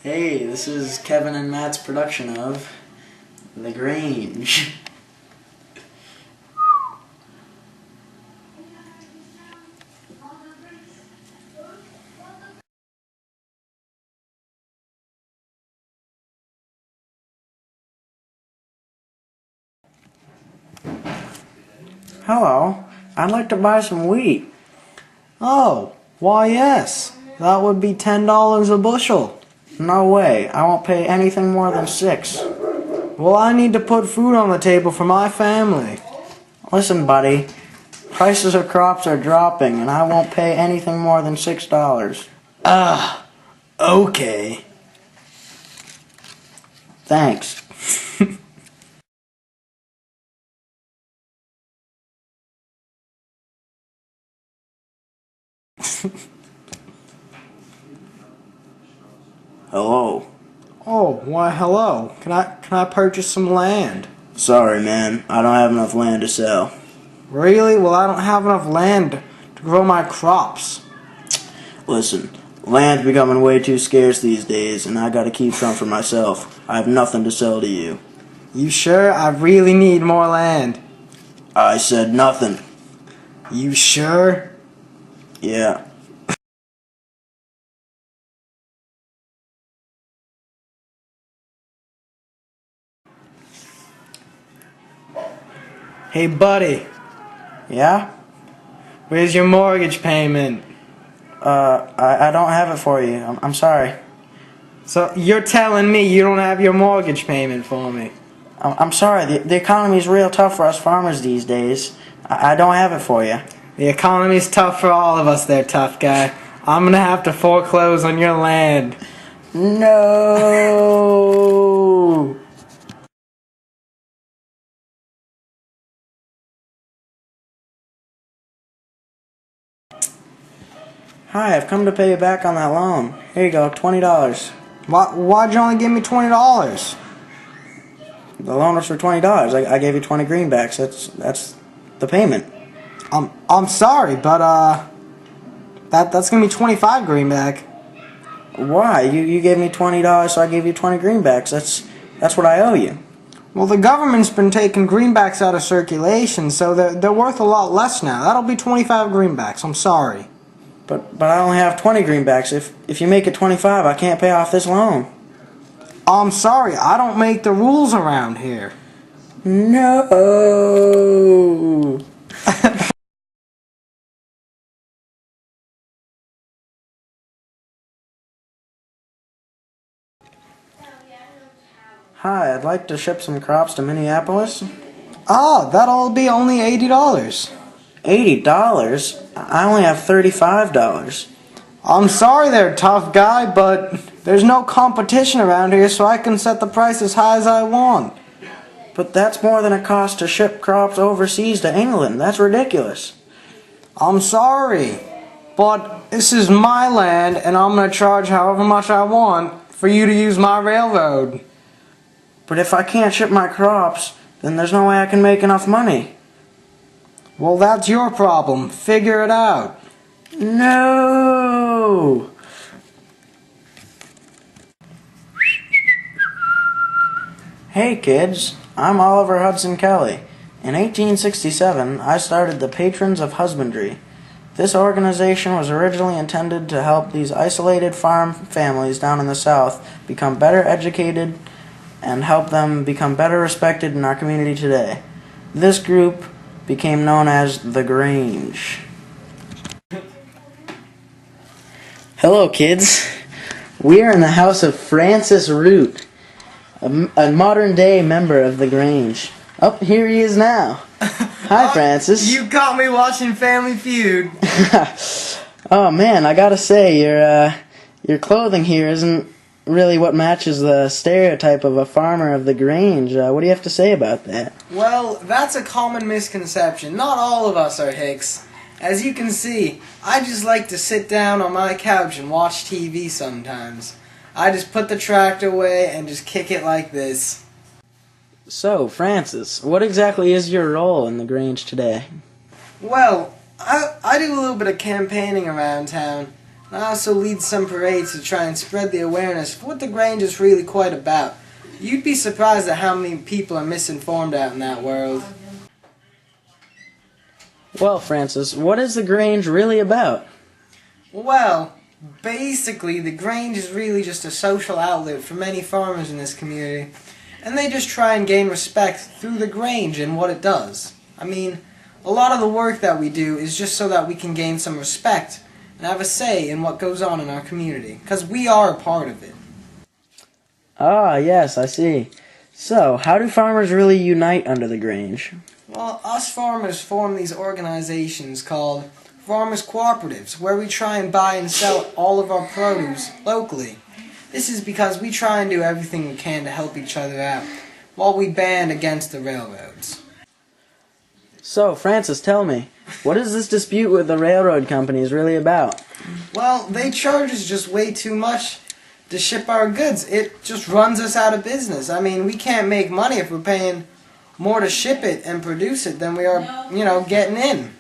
Hey, this is Kevin and Matt's production of The Grange. Hello, I'd like to buy some wheat. Oh, why yes, that would be $10 a bushel. No way, I won't pay anything more than $6. Well, I need to put food on the table for my family. Listen, buddy, prices of crops are dropping and I won't pay anything more than $6. Okay. Thanks. Hello. Oh, why hello. Can I purchase some land? Sorry, man. I don't have enough land to sell. Really? Well, I don't have enough land to grow my crops. Listen, land's becoming way too scarce these days, and I gotta keep some for myself. I have nothing to sell to you. You sure? I really need more land. I said nothing. You sure? Yeah. Hey, buddy. Yeah? Where's your mortgage payment? I don't have it for you. I'm sorry. So you're telling me you don't have your mortgage payment for me? I'm sorry. The economy's real tough for us farmers these days. I don't have it for you. The economy's tough for all of us there, tough guy. I'm gonna have to foreclose on your land. No. Hi, I've come to pay you back on that loan. Here you go, $20. Why'd you only give me $20? The loan was for $20. I gave you 20 greenbacks. That's the payment. I'm sorry, but that's gonna be 25 greenback. Why? You gave me $20, so I gave you 20 greenbacks. That's what I owe you. Well, the government's been taking greenbacks out of circulation, so they're worth a lot less now. That'll be 25 greenbacks. I'm sorry. But I only have 20 greenbacks. If you make it 25, I can't pay off this loan. I'm sorry. I don't make the rules around here. No. Hi, I'd like to ship some crops to Minneapolis. Ah, that'll be only $80. $80? I only have $35. I'm sorry there, tough guy, but there's no competition around here, so I can set the price as high as I want. But that's more than it costs to ship crops overseas to England. That's ridiculous. I'm sorry, but this is my land, and I'm going to charge however much I want for you to use my railroad. But if I can't ship my crops, then there's no way I can make enough money. Well, that's your problem. Figure it out. No! Hey kids, I'm Oliver Hudson Kelly. In 1867, I started the Patrons of Husbandry. This organization was originally intended to help these isolated farm families down in the South become better educated and help them become better respected in our community today. This group became known as the Grange. Hello kids, we are in the house of Francis Root, a modern-day member of the Grange. Oh, here he is now. Hi, Francis. You caught me watching Family Feud. Oh man, I gotta say, your clothing here isn't really what matches the stereotype of a farmer of the Grange. What do you have to say about that? Well, that's a common misconception. Not all of us are hicks. As you can see, I just like to sit down on my couch and watch TV sometimes. I just put the tractor away and just kick it like this. So, Francis, what exactly is your role in the Grange today? Well, I do a little bit of campaigning around town. I also lead some parades to try and spread the awareness of what the Grange is really quite about. You'd be surprised at how many people are misinformed out in that world. Well, Francis, what is the Grange really about? Well, basically, the Grange is really just a social outlet for many farmers in this community, and they just try and gain respect through the Grange and what it does. I mean, a lot of the work that we do is just so that we can gain some respect and have a say in what goes on in our community, because we are a part of it. Ah, yes, I see. So, how do farmers really unite under the Grange? Well, us farmers form these organizations called farmers cooperatives, where we try and buy and sell all of our produce locally. This is because we try and do everything we can to help each other out, while we band against the railroads. So, Francis, tell me, what is this dispute with the railroad companies really about? Well, they charge us just way too much to ship our goods. It just runs us out of business. I mean, we can't make money if we're paying more to ship it and produce it than we are, getting in.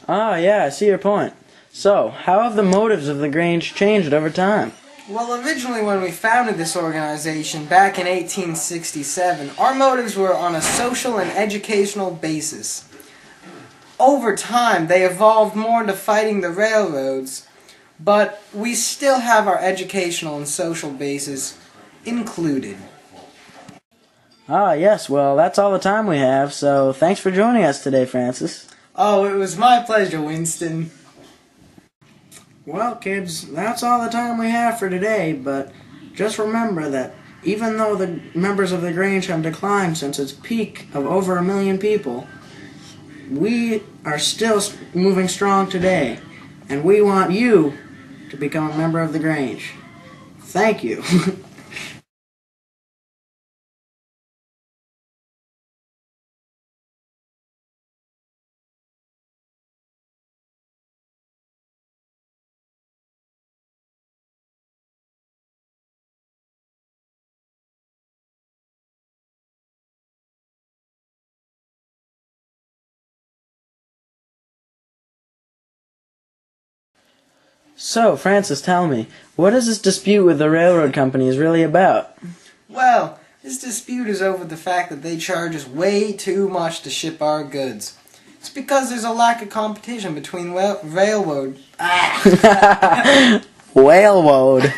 Ah, yeah, I see your point. So, how have the motives of the Grange changed over time? Well, originally when we founded this organization back in 1867, our motives were on a social and educational basis. Over time, they evolved more into fighting the railroads, but we still have our educational and social basis included. Ah, yes, well, that's all the time we have, so thanks for joining us today, Francis. Oh, it was my pleasure, Winston. Well, kids, that's all the time we have for today, but just remember that even though the members of the Grange have declined since its peak of over 1 million people, we are still moving strong today, and we want you to become a member of the Grange. Thank you. So, Francis, tell me, what is this dispute with the railroad companies really about? Well, this dispute is over the fact that they charge us way too much to ship our goods. It's because there's a lack of competition between railroad... Railroad.